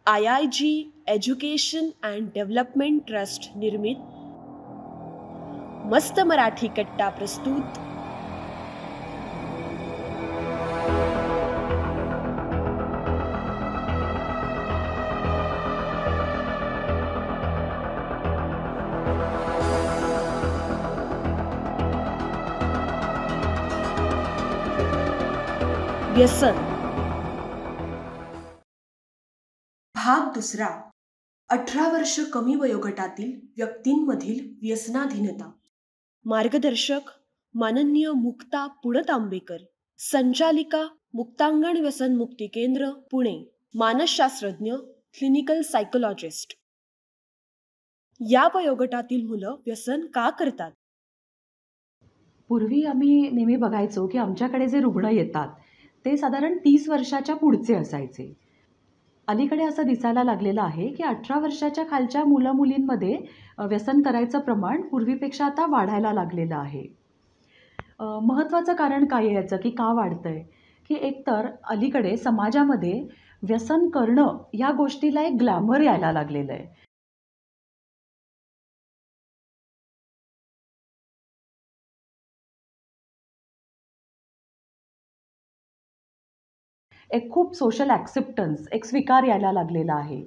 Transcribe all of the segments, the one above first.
IIG education and development trust निर्मित मस्त मराठी कट्टा प्रस्तुत व्यसन भाग दुसरा. 18 वर्ष कमी वयोगटातील व्यक्तींमधील व्यसनाधीनता. मार्गदर्शक माननीय मुक्ता पुणतांबेकर, संचालिका मुक्तांगण व्यसन मुक्ती केंद्र पुणे, मानसशास्त्रज्ञ, क्लिनिकल सायकोलॉजिस्ट. या वयोगटातील मुलं व्यसन का करतात? पूर्वी आम्ही नेहमी बघायचो की आमच्याकडे जे रुग्ण येतात ते साधारण 30 वर्षाच्या पुढचे असायचे. अलीकडे असं दिसायला लागलेलं आहे की 18 वर्षाच्या खालच्या मुलं मुलींमध्ये व्यसन करायचं प्रमाण पूर्वीपेक्षा आता वाढायला लागलेलं आहे. महत्त्वाचं कारण काय आहे याचं की का वाढतंय, की एकतर अलीकडे समाजामध्ये व्यसन करणं या गोष्टीला एक ग्लॅमर यायला लागलेलं आहे. एक खूप सोशल ॲक्सेप्टन्स, एक स्वीकार यायला लागलेला आहे.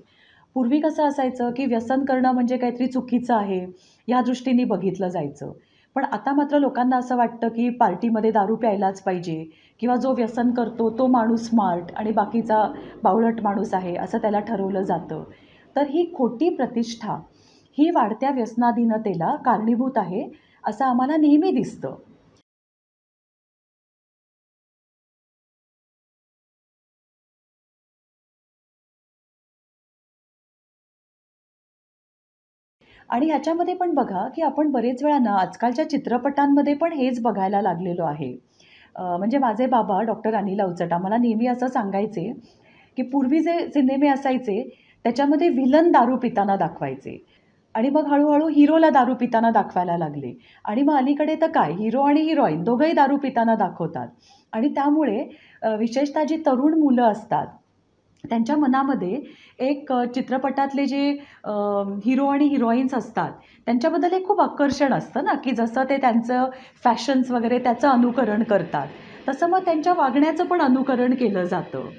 पूर्वी कसं असायचं, की व्यसन करणं म्हणजे काहीतरी चुकीचं आहे, या दृष्टीने बघितलं जायचं. पण आता मात्र लोकांना असं वाटतं, की पार्टीमध्ये दारू प्यायलाच पाहिजे किंवा जो व्यसन करतो तो माणूस स्मार्ट आणि बाकीचा बावळट माणूस आहे, असं त्याला ठरवलं जातं. तर ही खोटी प्रतिष्ठा, ही वाढत्या व्यसनाधीनतेला कारणीभूत आहे, असं आम्हाला नेहमी दिसतं. आणि ह्याच्यामध्ये पण बघा, की आपण बरेच वेळा ना आजकालच्या चित्रपटांमध्ये पण हेच बघायला लागलेलो आहे. म्हणजे माझे बाबा डॉक्टर अनिल अवचट आम्हाला नेहमी असं सांगायचे, की पूर्वी जे सिनेमे असायचे त्याच्यामध्ये व्हिलन दारू पिताना दाखवायचे आणि मग हळू हिरोला दारू पिताना दाखवायला लागले आणि मग अलीकडे तर काय हिरो आणि हिरोईन दोघंही दारू पिताना दाखवतात आणि त्यामुळे विशेषतः जी तरुण मुलं असतात त्यांच्या मनामध्ये एक चित्रपटातले जे हिरो आणि हिरोईन्स असतात त्यांच्याबद्दल एक खूप आकर्षण असतं ना, की जसं ते त्यांचं फॅशन्स वगैरे त्याचं अनुकरण करतात, तसं मग त्यांच्या वागण्याचं पण अनुकरण केलं जातं.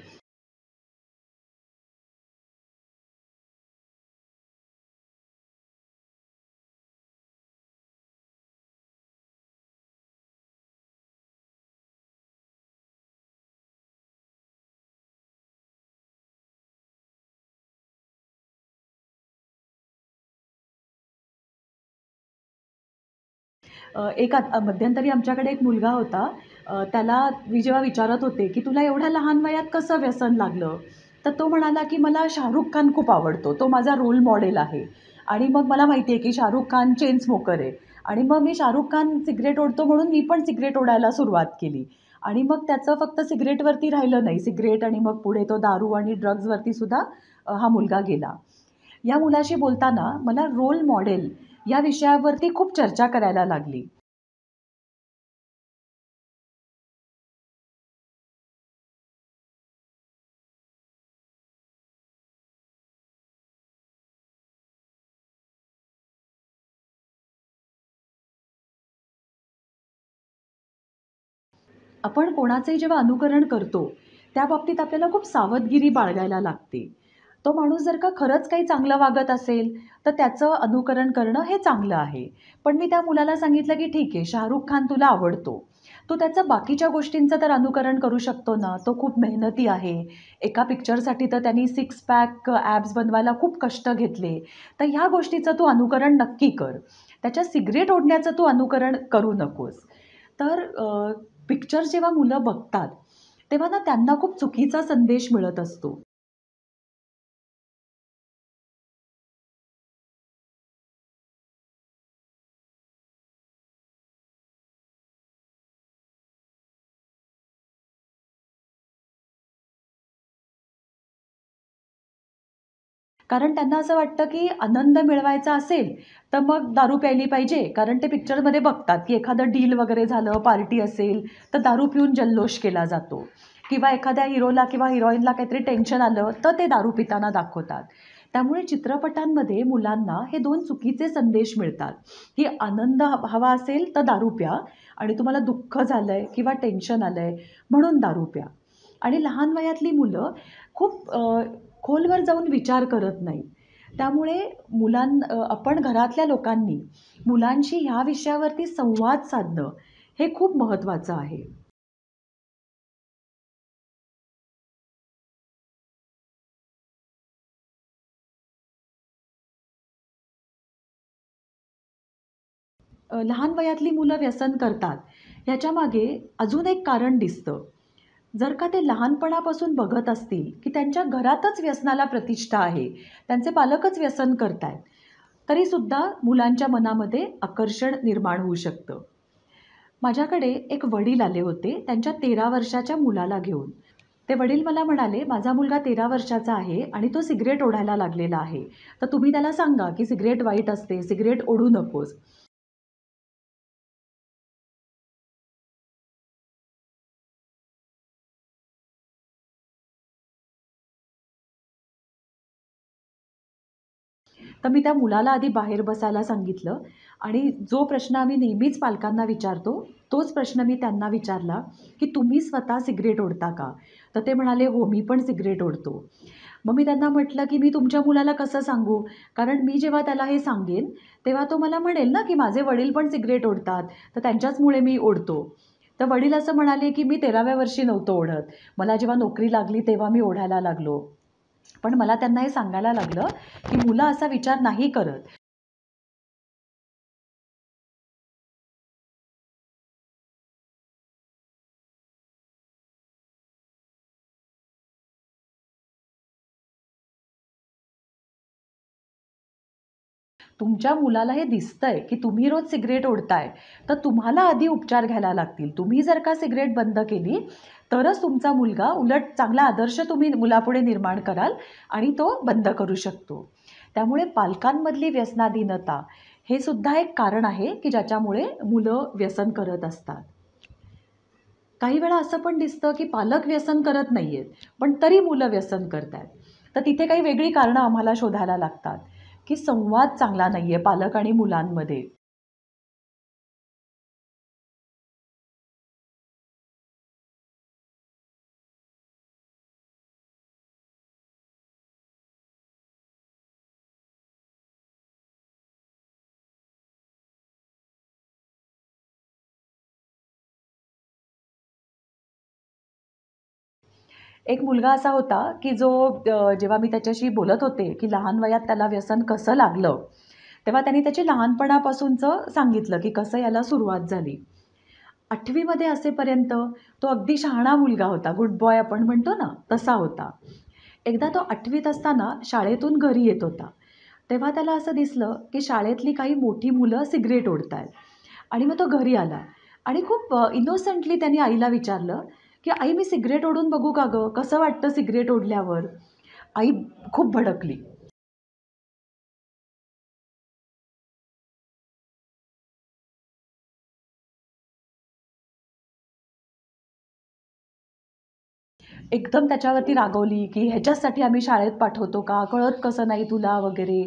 मध्यंतरी आमच्याकडे एक मुलगा होता. त्याला मी जेव्हा विचारत होते, की "तुला एवढ्या लहान वयात कसं व्यसन लागलं?" तर तो म्हणाला, की "मला शाहरुख खान खूप आवडतो. तो माझा रोल मॉडेल आहे. आणि मग मला माहिती आहे, की शाहरुख खान चेन स्मोकर आहे. आणि मग मी शाहरुख खान सिगारेट ओढतो म्हणून मी पण सिगारेट ओढायला सुरुवात केली." आणि मग त्याचं फक्त सिगारेटवरती राहिलं नाही. सिगारेट आणि मग पुढे तो दारू आणि ड्रग्जवरती सुद्धा हा मुलगा गेला. या मुलाशी बोलताना मला रोल मॉडेल या विषयावरती खूप चर्चा करायला लागली. आपण कोणाचंही जेव्हा अनुकरण करतो, त्या बाबतीत आपल्याला खूप सावधगिरी बाळगायला लागते. तो माणूस जर का खरंच काही चांगलं वागत असेल, तर त्याचं अनुकरण करणं हे चांगलं आहे. पण मी त्या मुलाला सांगितलं, की "ठीक आहे, शाहरुख खान तुला आवडतो. तू त्याचं बाकीच्या गोष्टींचं तर अनुकरण करू शकतो ना. तो खूप मेहनती आहे. एका पिक्चरसाठी तर त्यांनी सिक्स पॅक ॲब्स बनवायला खूप कष्ट घेतले. तर ह्या गोष्टीचं तू अनुकरण नक्की कर. त्याच्या सिगारेट ओढण्याचं तू अनुकरण करू नकोस." तर पिक्चर जेव्हा मुलं बघतात, तेव्हा ना त्यांना खूप चुकीचा संदेश मिळत असतो. कारण त्यांना असं वाटतं, की आनंद मिळवायचा असेल, तर मग दारू प्यायली पाहिजे. कारण ते पिक्चरमध्ये बघतात, की एखादं डील वगैरे झालं, पार्टी असेल, तर दारू पिऊन जल्लोष केला जातो. किंवा एखाद्या हिरोला किंवा हिरोईनला काहीतरी टेन्शन आलं तर ते दारू पिताना दाखवतात. त्यामुळे चित्रपटांमध्ये मुलांना हे 2 चुकीचे संदेश मिळतात, की आनंद हवा असेल तर दारू प्या आणि तुम्हाला दुःख झालंय किंवा टेन्शन आलंय म्हणून दारू प्या. आणि लहान वयातली मुलं खूप खोलवर जाऊन विचार करत नाहीत. त्यामुळे आपण घरातल्या लोकांनी मुलांशी ह्या विषयावरती संवाद साधणं हे खूप महत्त्वाचं आहे. लहान वयातली मुलं व्यसन करतात, ह्याच्यामागे अजून एक कारण दिसतं. जर का ते लहानपणापासून बघत असतील, की त्यांच्या घरातच व्यसनाला प्रतिष्ठा आहे, त्यांचे पालकच व्यसन करतायत, तरीसुद्धा मुलांच्या मनामध्ये आकर्षण निर्माण होऊ शकतं. माझ्याकडे एक वडील आले होते त्यांच्या 13 वर्षाच्या मुलाला घेऊन. ते वडील मला म्हणाले, "माझा मुलगा 13 वर्षाचा आहे आणि तो सिगारेट ओढायला लागलेला आहे. तर तुम्ही त्याला सांगा, की सिगारेट वाईट असते, सिगारेट ओढू नकोस." तर मी त्या मुलाला आधी बाहेर बसायला सांगितलं आणि जो प्रश्न आम्ही नेहमीच पालकांना विचारतो, तोच प्रश्न मी त्यांना विचारला, की "तुम्ही स्वतः सिगारेट ओढता का?" तर ते म्हणाले, "हो, मी पण सिगारेट ओढतो." मग मी त्यांना म्हटलं, की "मी तुमच्या मुलाला कसं सांगू? कारण मी जेव्हा त्याला हे सांगेन, तेव्हा तो मला म्हणेल ना, की माझे वडील पण सिगारेट ओढतात, तर त्यांच्याचमुळे मी ओढतो." तर वडील असं म्हणाले, की "मी 13व्या वर्षी नव्हतो ओढत. मला जेव्हा नोकरी लागली तेव्हा मी ओढायला लागलो." पण मला त्यांना हे सांगायला लागलं, की मुलं असा विचार नाही करत. तुमच्या मुलाला हे दिसतंय, की तुम्ही रोज सिगारेट ओढताय, तर तुम्हाला आधी उपचार घ्यायला लागतील. तुम्ही जर का सिगारेट बंद केली, तरच तुमचा मुलगा उलट चांगला आदर्श तुम्ही मुलापुढे निर्माण कराल आणि तो बंद करू शकतो. त्यामुळे पालकांमधली व्यसनाधीनता हे सुद्धा एक कारण आहे, की ज्याच्यामुळे मुलं व्यसन करत असतात. काही वेळा असं पण दिसतं, की पालक व्यसन करत नाहीयेत, पण तरी मुलं व्यसन करतायत. तर तिथे काही वेगळी कारणं आम्हाला शोधायला लागतात, की संवाद चांगला नाहीये पालक आणि मुलांमध्ये. एक मुलगा असा होता, की जो जेव्हा मी त्याच्याशी बोलत होते, की लहान वयात त्याला व्यसन कसं लागलं, तेव्हा त्याने त्याची लहानपणापासूनचं सांगितलं, की कसं याला सुरुवात झाली. 8वी मध्ये असेपर्यंत तो अगदी शहाणा मुलगा होता. गुड बॉय आपण म्हणतो ना, तसा होता. एकदा तो 8वीत असताना शाळेतून घरी येत होता. तेव्हा त्याला असं दिसलं, की शाळेतली काही मोठी मुलं सिगारेट ओढतायत आणि मग तो घरी आला आणि खूप इनोसंटली त्याने आईला विचारलं, की "आई, मी सिगारेट ओढून बघू का गं? कसं वाटतं सिगारेट ओढल्यावर?" आई खूप भडकली. एकदम त्याच्यावरती रागवली, की "ह्याच्याचसाठी आम्ही शाळेत पाठवतो का? कळत कसं नाही तुला?" वगैरे.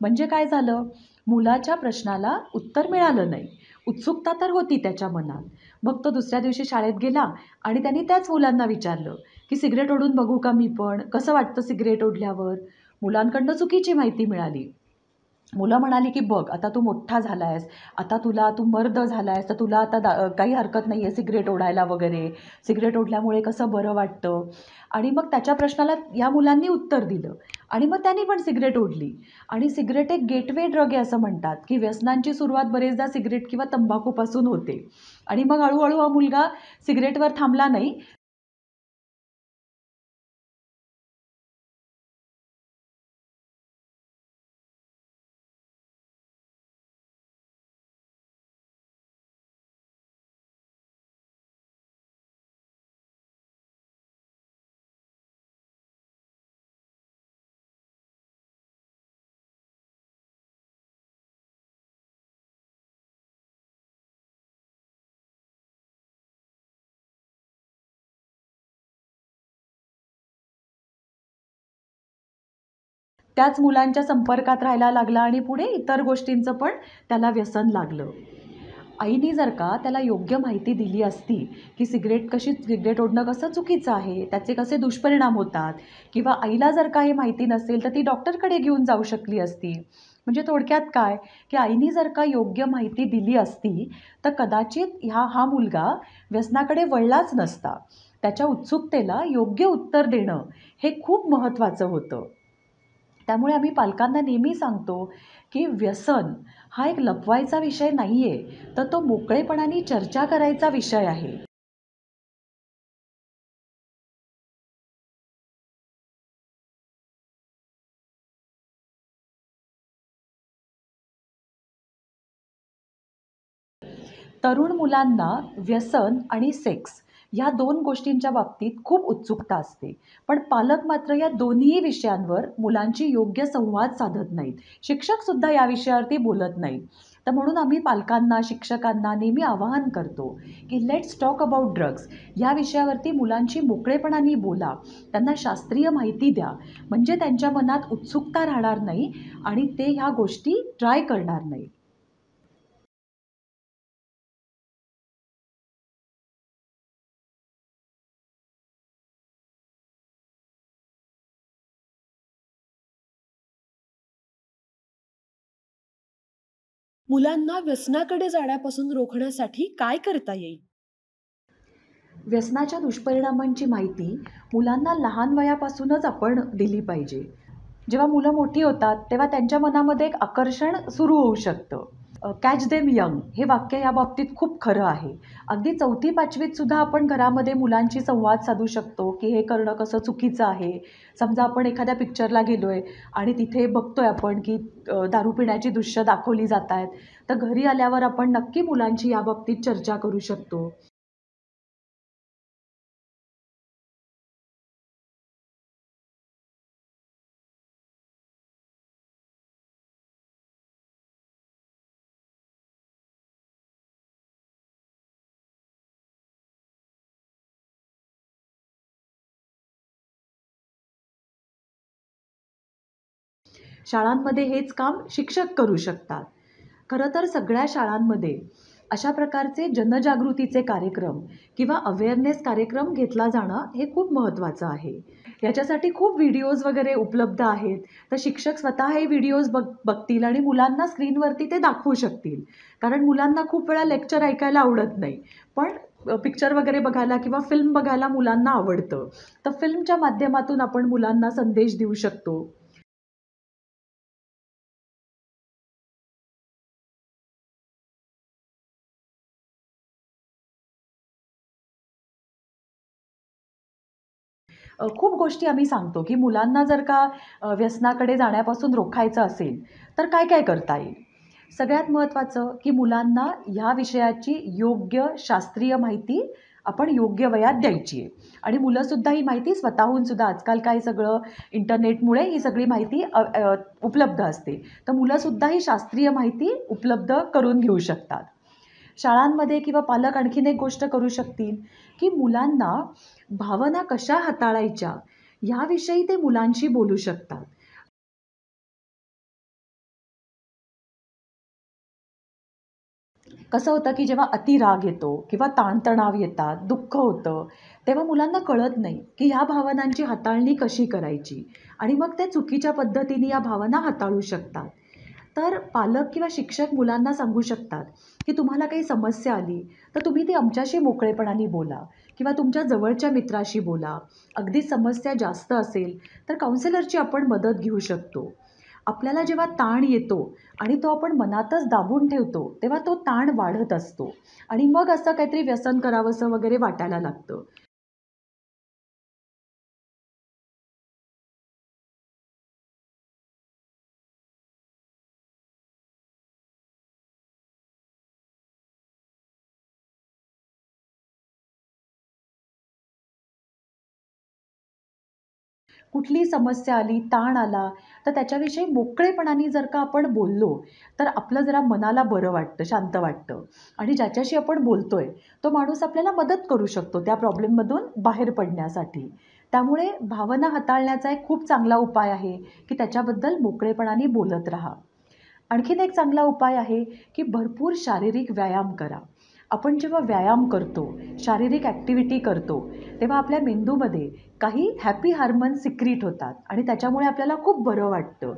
म्हणजे काय झालं, मुलाच्या प्रश्नाला उत्तर मिळालं नाही. उत्सुकता तर होती त्याच्या मनात. मग तो दुसऱ्या दिवशी शाळेत गेला आणि त्याने त्याच मुलांना विचारलं, की "सिगारेट ओढून बघू का मी पण? कसं वाटतं सिगारेट ओढल्यावर?" मुलांकडनं चुकीची माहिती मिळाली. मुलं म्हणाली, की "बघ, आता तू मोठा झाला आहेस, आता तू मर्द झाला आहेस, तर तुला आता काही हरकत नाही आहे सिगारेट ओढायला वगैरे. सिगारेट ओढल्यामुळे कसं बरं वाटतं." आणि मग त्याच्या प्रश्नाला या मुलांनी उत्तर दिलं आणि मग त्यांनी पण सिगारेट ओढली. आणि सिगारेट एक गेटवे ड्रग आहे असं म्हणतात, की व्यसनांची सुरुवात बरेचदा सिगारेट किंवा तंबाखूपासून होते. आणि मग हळू हा मुलगा सिगारेटवर थांबला नाही, त्याच मुलांच्या संपर्कात राहायला लागला आणि पुढे इतर गोष्टींचं पण त्याला व्यसन लागलं. आईने जर का त्याला योग्य माहिती दिली असती की सिगरेट ओढणं कसं चुकीचं आहे, त्याचे कसे दुष्परिणाम होतात, किंवा आईला जर का हे माहिती नसेल तर ती डॉक्टरकडे घेऊन जाऊ शकली असती. म्हणजे थोडक्यात काय, की आईने जर का योग्य माहिती दिली असती तर कदाचित हा मुलगा व्यसनाकडे वळलाच नसता. त्याच्या उत्सुकतेला योग्य उत्तर देणं हे खूप महत्त्वाचं होतं. त्यामुळे आम्ही पालकांना नेहमी सांगतो की व्यसन हा एक लपवायचा विषय नाही आहे, तर तो मोकळेपणाने चर्चा करायचा विषय आहे. तरुण मुलांना व्यसन आणि सेक्स या 2 गोष्टींच्या बाबतीत खूप उत्सुकता असते. पण पालक मात्र या दोन्ही विषयांवर मुलांची योग्य संवाद साधत नाहीत. शिक्षकसुद्धा या विषयावरती बोलत नाहीत. तर म्हणून आम्ही पालकांना, शिक्षकांना नेहमी आवाहन करतो, की लेट्स टॉक अबाउट ड्रग्स. या विषयावरती मुलांशी मोकळेपणाने बोला. त्यांना शास्त्रीय माहिती द्या. म्हणजे त्यांच्या मनात उत्सुकता राहणार नाही आणि ते ह्या गोष्टी ट्राय करणार नाहीत. मुलांना व्यसनाकडे जाण्यापासून रोखण्यासाठी काय करता येईल? व्यसनाच्या दुष्परिणामांची माहिती मुलांना लहान वयापासूनच आपण दिली पाहिजे. जेव्हा मुलं मोठी होतात तेव्हा त्यांच्या मनामध्ये एक आकर्षण सुरू होऊ शकतं. कॅच देम यंग हे वाक्य या बाबतीत खूप खरं आहे. अगदी 4थी-5वीत सुद्धा आपण घरामध्ये मुलांशी संवाद साधू शकतो, की हे करणं कसं चुकीचं आहे. समजा आपण एखाद्या पिक्चरला गेलोय आणि तिथे बघतोय आपण, की दारू पिण्याची दृश्य दाखवली जात आहेत. तर घरी आल्यावर आपण नक्की मुलांशी याबाबतीत चर्चा करू शकतो. शाळांमध्ये हेच काम शिक्षक करू शकतात. खरं तर सगळ्या शाळांमध्ये अशा प्रकारचे जनजागृतीचे कार्यक्रम किंवा अवेअरनेस कार्यक्रम घेतला जाणं हे खूप महत्त्वाचं आहे. याच्यासाठी खूप व्हिडिओज वगैरे उपलब्ध आहेत. तर शिक्षक स्वतः हे व्हिडिओज बघतील आणि मुलांना स्क्रीनवरती ते दाखवू शकतील. कारण मुलांना खूप वेळा लेक्चर ऐकायला आवडत नाही. पण पिक्चर वगैरे बघायला किंवा फिल्म बघायला मुलांना आवडतं. तर फिल्मच्या माध्यमातून आपण मुलांना संदेश देऊ शकतो. खूप गोष्टी आम्ही सांगतो, की मुलांना जर का व्यसनाकडे जाण्यापासून रोखायचं असेल, तर काय-काय करता येईल? सगळ्यात महत्त्वाचं, की मुलांना ह्या विषयाची योग्य शास्त्रीय माहिती आपण योग्य वयात द्यायची आहे. आणि मुलंसुद्धा ही माहिती स्वतःहून सुद्धा आजकाल काय सगळं इंटरनेटमुळे ही सगळी माहिती उपलब्ध असते. तर मुलंसुद्धा ही शास्त्रीय माहिती उपलब्ध करून घेऊ शकतात. शाळांमध्ये किंवा पालक आणखीन एक गोष्ट करू शकतील, की मुलांना भावना कशा हाताळायच्या याविषयी ते मुलांशी बोलू शकतात. कसं होतं, की जेव्हा अति राग येतो किंवा ताणतणाव येतात, दुःख होतं, तेव्हा मुलांना कळत नाही, की ह्या भावनांची हाताळणी कशी करायची आणि मग ते चुकीच्या पद्धतीने या भावना हाताळू शकतात. तर पालक किंवा शिक्षक मुलांना सांगू शकतात, की तुम्हाला काही समस्या आली, तर तुम्ही ती आमच्याशी मोकळेपणाने बोला किंवा तुमच्या जवळच्या मित्राशी बोला. अगदी समस्या जास्त असेल, तर काउन्सिलरची आपण मदत घेऊ शकतो. आपल्याला जेव्हा ताण येतो आणि तो आपण मनातच दाबून ठेवतो, तेव्हा तो ताण वाढत असतो आणि मग असं काहीतरी व्यसन करावंसं वगैरे वाटायला लागतं. कुठलीही समस्या आली, ताण आला, तर त्याच्याविषयी मोकळेपणाने जर का आपण बोललो, तर आपलं जरा मनाला बरं वाटतं, शांत वाटतं आणि ज्याच्याशी आपण बोलतोय, तो माणूस आपल्याला मदत करू शकतो त्या प्रॉब्लेममधून बाहेर पडण्यासाठी. त्यामुळे भावना हाताळण्याचा एक खूप चांगला उपाय आहे, की त्याच्याबद्दल मोकळेपणाने बोलत राहा. आणखीन एक चांगला उपाय आहे, की भरपूर शारीरिक व्यायाम करा. आपण जेव्हा व्यायाम करतो, शारीरिक ॲक्टिव्हिटी करतो, तेव्हा आपल्या मेंदूमध्ये काही हॅपी हार्मोन्स सिक्रीट होतात आणि त्याच्यामुळे आपल्याला खूप बरं वाटतं.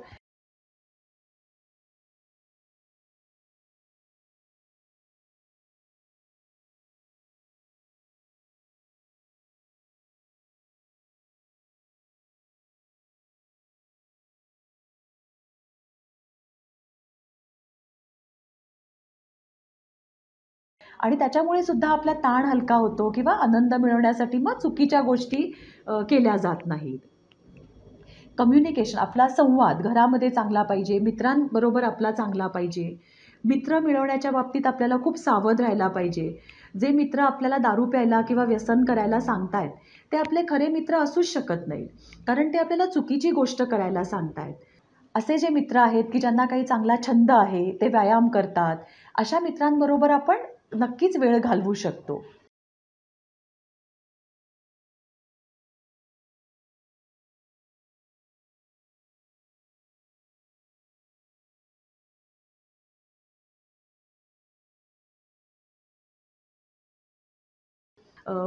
आणि त्याच्यामुळे सुद्धा आपला ताण हलका होतो किंवा आनंद मिळवण्यासाठी मग चुकीच्या गोष्टी केल्या जात नाहीत. कम्युनिकेशन आपला संवाद घरामध्ये चांगला पाहिजे, मित्रांबरोबर आपला चांगला पाहिजे. मित्र मिळवण्याच्या बाबतीत आपल्याला खूप सावध राहायला पाहिजे. जे मित्र आपल्याला दारू प्यायला किंवा व्यसन करायला सांगतायत, ते आपले खरे मित्र असूच शकत नाहीत. कारण ते आपल्याला चुकीची गोष्ट करायला सांगतायत. असे जे मित्र आहेत, की ज्यांना काही चांगला छंद आहे, ते व्यायाम करतात, अशा मित्रांबरोबर आपण नक्कीच वेळ घालवू शकतो.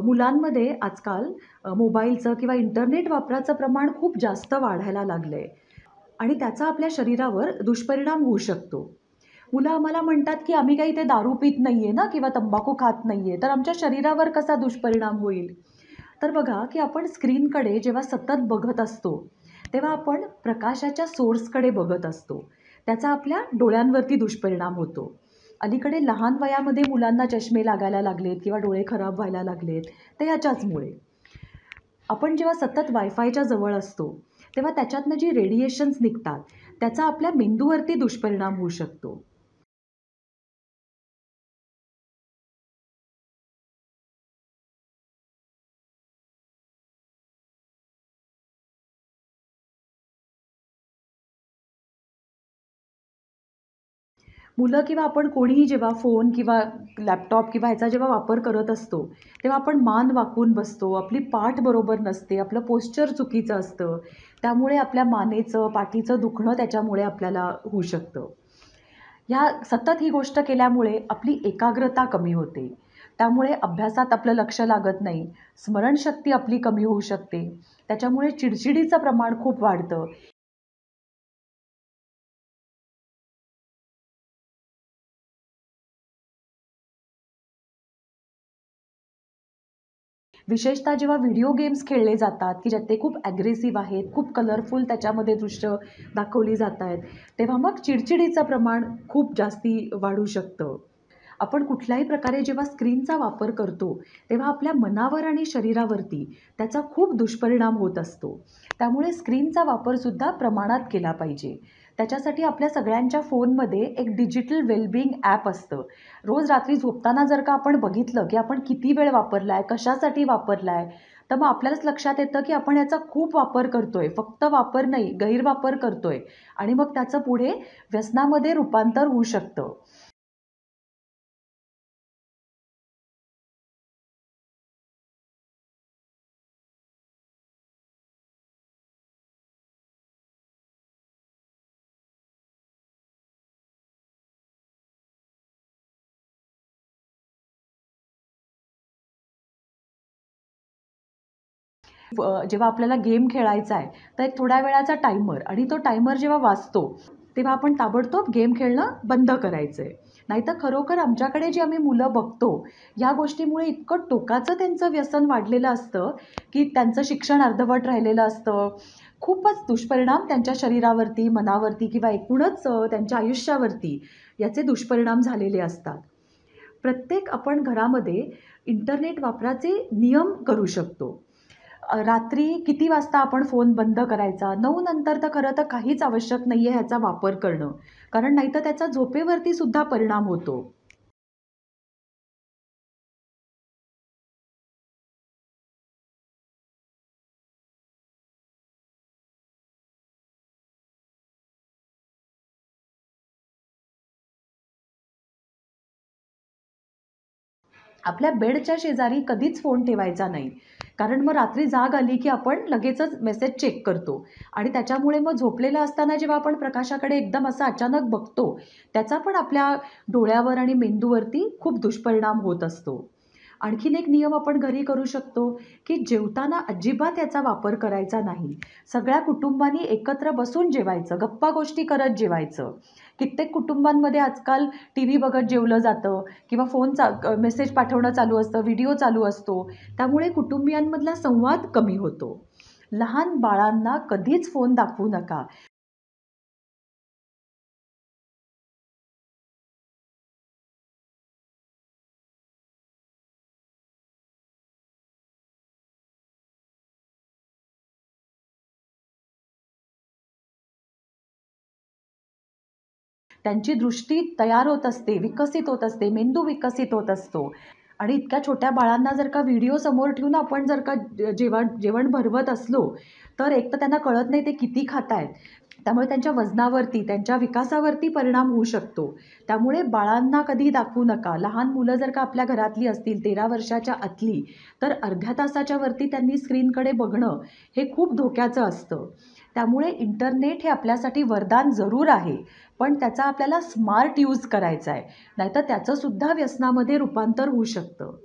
मुलांमध्ये आजकाल मोबाईलचं किंवा इंटरनेट वापराचं प्रमाण खूप जास्त वाढायला लागलंय आणि त्याचा आपल्या शरीरावर दुष्परिणाम होऊ शकतो. मुलं आम्हाला म्हणतात, की "आम्ही काही ते दारू पीत नाहीये ना किंवा तंबाखू खात नाहीये, तर आमच्या शरीरावर कसा दुष्परिणाम होईल?" तर बघा, की आपण स्क्रीनकडे जेव्हा सतत बघत असतो, तेव्हा आपण प्रकाशाच्या सोर्सकडे बघत असतो. त्याचा आपल्या डोळ्यांवरती दुष्परिणाम होतो. अलीकडे लहान वयामध्ये मुलांना चष्मे लागायला लागलेत किंवा डोळे खराब व्हायला लागलेत, ते ह्याच्याचमुळे. आपण जेव्हा सतत वायफायच्या जवळ असतो, तेव्हा त्याच्यातनं जी रेडिएशन्स निघतात, त्याचा आपल्या मेंदूवरती दुष्परिणाम होऊ शकतो. मुलं किंवा आपण कोणीही जेव्हा फोन किंवा लॅपटॉप किंवा ह्याचा जेव्हा वापर करत असतो, तेव्हा आपण मान वाकवून बसतो, आपली पाठ बरोबर नसते, आपलं पोश्चर चुकीचं असतं. त्यामुळे आपल्या मानेचं, पाठीचं दुखणं त्याच्यामुळे आपल्याला होऊ शकतं. ह्या सतत ही गोष्ट केल्यामुळे आपली एकाग्रता कमी होते. त्यामुळे अभ्यासात आपलं लक्ष लागत नाही. स्मरणशक्ती आपली कमी होऊ शकते. त्याच्यामुळे चिडचिडीचं प्रमाण खूप वाढतं. विशेषतः जेव्हा व्हिडिओ गेम्स खेळले जातात, की ज्यात ते खूप ॲग्रेसिव्ह आहेत, खूप कलरफुल त्याच्यामध्ये दृश्य दाखवली जात आहेत, तेव्हा मग चिडचिडीचं प्रमाण खूप जास्ती वाढू शकतं. आपण कुठल्याही प्रकारे जेव्हा स्क्रीनचा वापर करतो, तेव्हा आपल्या मनावर आणि शरीरावरती त्याचा खूप दुष्परिणाम होत असतो. त्यामुळे स्क्रीनचा वापरसुद्धा प्रमाणात केला पाहिजे. त्याच्यासाठी आपल्या सगळ्यांच्या फोनमध्ये एक डिजिटल वेलबिंग ॲप असतं. रोज रात्री झोपताना जर का आपण बघितलं, की आपण किती वेळ वापरलाय, कशासाठी वापरलाय, तर मग आपल्यालाच लक्षात येतं, की आपण याचा खूप वापर करतोय. फक्त वापर नाही, गैरवापर करतोय आणि मग त्याचं पुढे व्यसनामध्ये रूपांतर होऊ शकतं. जेव्हा आपल्याला गेम खेळायचा आहे, तर एक थोड्या वेळाचा टायमर आणि तो टायमर जेव्हा वाजतो, तेव्हा आपण ताबडतोब गेम खेळणं बंद करायचं आहे. नाहीतर खरोखर आमच्याकडे जी आम्ही मुलं बघतो, या गोष्टीमुळे इतकं टोकाचं त्यांचं व्यसन वाढलेलं असतं, की त्यांचं शिक्षण अर्धवट राहिलेलं असतं. खूपच दुष्परिणाम त्यांच्या शरीरावरती, मनावरती किंवा एकूणच त्यांच्या आयुष्यावरती याचे दुष्परिणाम झालेले असतात. प्रत्येक आपण घरामध्ये इंटरनेट वापराचे नियम करू शकतो. रात्री किती वाजता आपण फोन बंद करायचा? 9 नंतर तर खरं तर काहीच आवश्यक नाहीये ह्याचा वापर करणं. कारण नाहीतर त्याचा झोपेवरती सुद्धा परिणाम होतो. आपल्या बेडच्या शेजारी कधीच फोन ठेवायचा नाही. कारण मग रात्री जाग आली की आपण लगेचच मेसेज चेक करतो आणि त्याच्यामुळे मग झोपलेलं असताना जेव्हा आपण प्रकाशाकडे एकदम असं अचानक बघतो, त्याचा पण आपल्या डोळ्यावर आणि मेंदूवरती खूप दुष्परिणाम होत असतो. आणखीन एक नियम आपण घरी करू शकतो, की जेवताना अजिबात याचा वापर करायचा नाही. सगळ्या कुटुंबानी एकत्र बसून जेवायचं, गप्पा-गोष्टी करत जेवायचं. कित्येक कुटुंबांमध्ये आजकाल टीव्ही बघत जेवलं जातं किंवा मेसेज पाठवणं चालू असतं, व्हिडिओ चालू असतो. त्यामुळे कुटुंबियांमधला संवाद कमी होतो. लहान बाळांना कधीच फोन दाखवू नका. त्यांची दृष्टी तयार होत असते, विकसित होत असते, मेंदू विकसित होत असतो आणि इतक्या छोट्या बाळांना जर का व्हिडिओ समोर ठेवून आपण जर का जेवण भरवत असलो, तर एक तर त्यांना कळत नाही ते किती खातायत. त्यामुळे त्यांच्या वजनावरती, त्यांच्या विकासावरती परिणाम होऊ शकतो. त्यामुळे बाळांना कधी दाखवू नका. लहान मुलं जर का आपल्या घरातली असतील 13 वर्षाच्या आतली, तर अर्ध्या तासाच्या वरती त्यांनी स्क्रीनकडे बघणं हे खूप धोक्याचं असतं. त्यामुळे इंटरनेट हे आपल्यासाठी वरदान जरूर आहे, पण त्याचा आपल्याला स्मार्ट यूज करायचा आहे. नाहीतर त्याचं सुद्धा व्यसनामध्ये रूपांतर होऊ शकतं.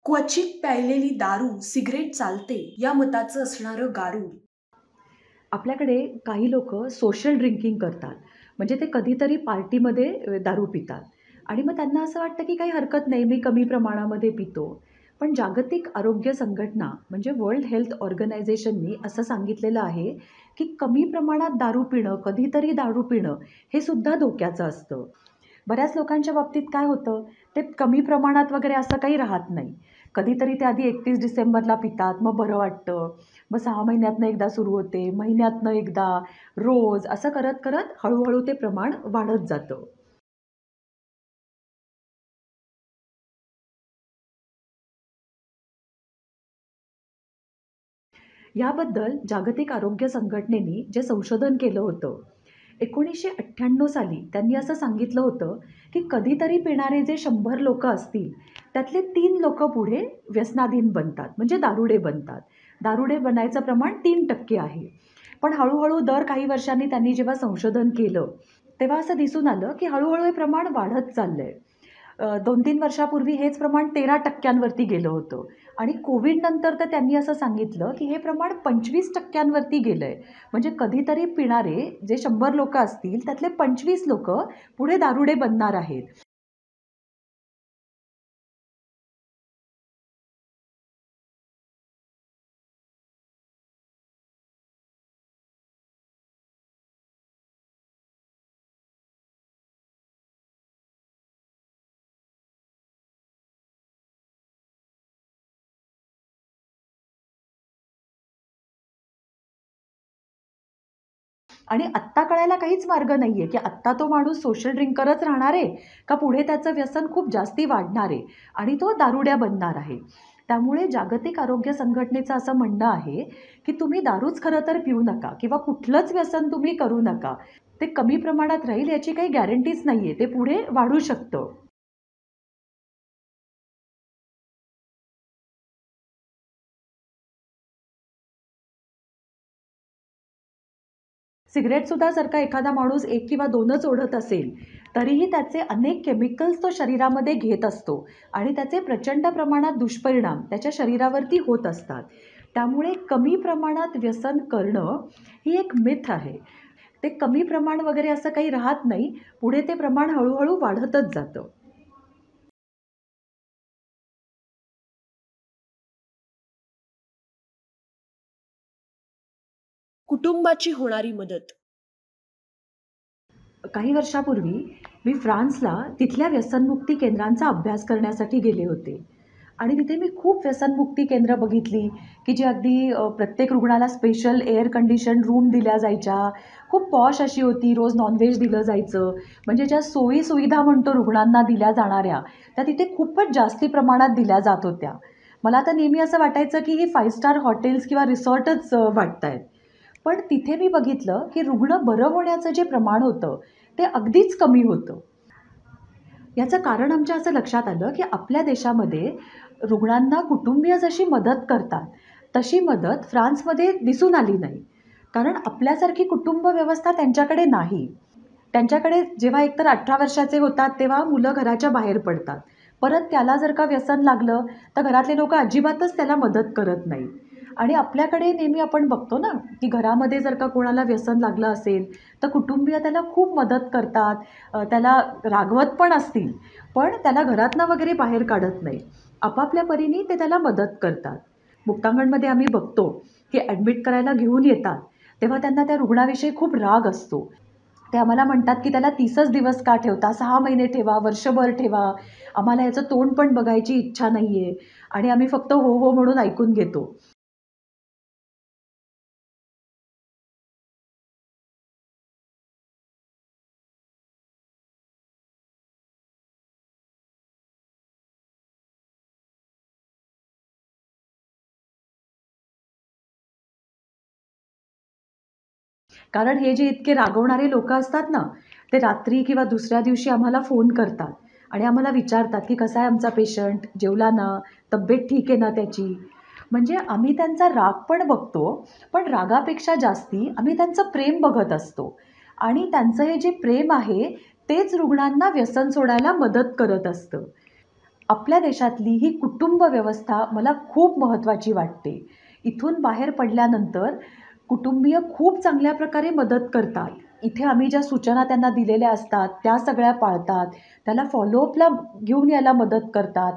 क्वचित प्यायलेली दारू सिगरेट चालते या मताचं असणारं गारूड. आपल्याकडे काही लोकं सोशल ड्रिंकिंग करतात. म्हणजे ते कधीतरी पार्टीमध्ये दारू पितात आणि मग त्यांना असं वाटतं की काही हरकत नाही, मी कमी प्रमाणामध्ये पितो. पण जागतिक आरोग्य संघटना म्हणजे वर्ल्ड हेल्थ ऑर्गनायझेशननी असं सांगितलेलं आहे, की कमी प्रमाणात दारू पिणं, कधीतरी दारू पिणं हे सुद्धा धोक्याचं असतं. बऱ्याच लोकांच्या बाबतीत काय होतं, ते कमी प्रमाणात वगैरे असं काही राहत नाही. कधीतरी ते आधी 31 डिसेंबरला पितात, मग बरं वाटतं. मग 6 महिन्यातनं एकदा सुरू होते, महिन्यातनं एकदा, रोज असं करत-करत हळू-हळू ते प्रमाण वाढत जातं. याबद्दल जागतिक आरोग्य संघटनेने जे संशोधन केलं होतं, 1998 साली त्यांनी असं सांगितलं होतं, की कधीतरी पिणारे जे 100 लोकं असतील, त्यातले 3 लोकं पुढे व्यसनाधीन बनतात, म्हणजे दारुडे बनतात. दारुडे बनायचं प्रमाण 3% आहे. पण हळू दर काही वर्षांनी त्यांनी जेव्हा संशोधन केलं, तेव्हा असं दिसून आलं, की हळू हे प्रमाण वाढत चाललंय. 2-3 वर्षापूर्वी हेच प्रमाण 13% गेलं होतं आणि कोविडनंतर तर त्यांनी असं सांगितलं, की हे प्रमाण 25% वरती गेलंय. म्हणजे कधीतरी पिणारे जे 100 लोकं असतील, त्यातले 25 लोकं पुढे दारुडे बनणार आहेत. आणि आत्ता कळायला काहीच मार्ग नाहीये, की आत्ता तो माणूस सोशल ड्रिंकरच राहणार आहे, का पुढे त्याचं व्यसन खूप जास्ती वाढणार आहे आणि तो दारुड्या बनणार आहे. त्यामुळे जागतिक आरोग्य संघटनेचं असं म्हणणं आहे, की तुम्ही दारूच खरं तर पिऊ नका किंवा कुठलंच व्यसन तुम्ही करू नका. ते कमी प्रमाणात राहील याची काही गॅरंटीच नाहीये. ते पुढे वाढू शकतं. सिगारेटसुद्धा जर का एखादा माणूस 1 किंवा 2च ओढत असेल, तरीही त्याचे अनेक केमिकल्स तो शरीरामध्ये घेत असतो आणि त्याचे प्रचंड प्रमाणात दुष्परिणाम त्याच्या शरीरावरती होत असतात. त्यामुळे कमी प्रमाणात व्यसन करणं ही एक मिथ आहे. ते कमी प्रमाण वगैरे असं काही राहत नाही. पुढे ते प्रमाण हळू वाढतच जातं. कुटुंबाची होणारी मदत. काही वर्षापूर्वी मी फ्रान्सला तिथल्या व्यसनमुक्ती केंद्रांचा अभ्यास करण्यासाठी गेले होते आणि तिथे मी खूप व्यसनमुक्ती केंद्र बघितली, की जी अगदी प्रत्येक रुग्णाला स्पेशल एअर कंडिशन रूम दिल्या जायच्या. खूप पॉश अशी होती. रोज नॉन-व्हेज दिलं जायचं. म्हणजे ज्या सोयी-सुविधा म्हणतो रुग्णांना दिल्या जाणाऱ्या, त्या तिथे खूपच जास्ती प्रमाणात दिल्या जात होत्या. मला तर नेहमी असं वाटायचं, की ही 5 स्टार हॉटेल्स किंवा रिसॉर्टच वाटतायत. पण तिथे मी बघितलं, की रुग्ण बरं होण्याचं जे प्रमाण होतं, ते अगदीच कमी होतं. याचं कारण आमच्या असं लक्षात आलं, की आपल्या देशामध्ये रुग्णांना कुटुंबीय जशी मदत करतात, तशी मदत फ्रान्समध्ये दिसून आली नाही. कारण आपल्यासारखी कुटुंब व्यवस्था त्यांच्याकडे नाही. त्यांच्याकडे जेव्हा एकतर 18 वर्षाचे होतात, तेव्हा मुलं घराच्या बाहेर पडतात. परत त्याला जर का व्यसन लागलं, तर घरातले लोकं अजिबातच त्याला मदत करत नाही. आणि आपल्याकडे नेहमी आपण बघतो ना, की घरामध्ये जर का कोणाला व्यसन लागलं असेल, तर कुटुंबीय त्याला खूप मदत करतात. त्याला रागवत पण असतील, पण त्याला घरातनं वगैरे बाहेर काढत नाही. आपापल्या परीने ते त्याला मदत करतात. मुक्तांगणमध्ये आम्ही बघतो, की ॲडमिट करायला घेऊन येतात, तेव्हा त्यांना त्या रुग्णाविषयी खूप राग असतो. ते आम्हाला म्हणतात, की त्याला 30च दिवस का ठेवता? 6 महिने ठेवा, वर्षभर ठेवा. आम्हाला याचं तोंड पण बघायची इच्छा नाहीये आणि आम्ही फक्त हो, हो म्हणून ऐकून घेतो. कारण हे जे इतके रागवणारे लोकं असतात ना, ते रात्री किंवा दुसऱ्या दिवशी आम्हाला फोन करतात आणि आम्हाला विचारतात, की "कसा आहे आमचा पेशंट? जेवला ना? तब्येत ठीक आहे ना त्याची?" म्हणजे आम्ही त्यांचा राग पण बघतो, पण रागापेक्षा जास्ती आम्ही त्यांचं प्रेम बघत असतो आणि त्यांचं हे जे प्रेम आहे, तेच रुग्णांना व्यसन सोडायला मदत करत असतं. आपल्या देशातली ही कुटुंब व्यवस्था मला खूप महत्त्वाची वाटते. इथून बाहेर पडल्यानंतर कुटुंबीय खूप चांगल्या प्रकारे मदत करतात. इथे आम्ही ज्या सूचना त्यांना दिलेल्या असतात, त्या सगळ्या पाळतात. त्याला फॉलोअपला घेऊन यायला मदत करतात.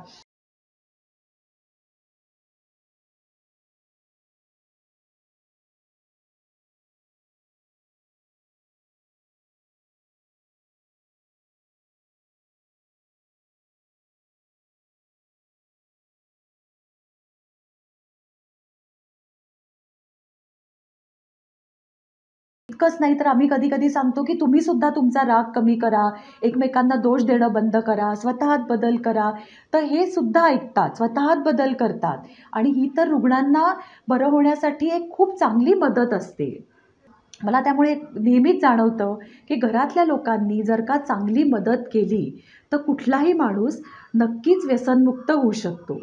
इतकंच नाही तर आम्ही कधी-कधी सांगतो, की तुम्ही सुद्धा तुमचा राग कमी करा, एकमेकांना दोष देणं बंद करा, स्वतःत बदल करा. तर हे सुद्धा ऐकतात, स्वतःत बदल करतात आणि ही तर रुग्णांना बरं होण्यासाठी एक खूप चांगली मदत असते. मला त्यामुळे नेहमीच जाणवतं, की घरातल्या लोकांनी जर का चांगली मदत केली, तर कुठलाही माणूस नक्कीच व्यसनमुक्त होऊ शकतो.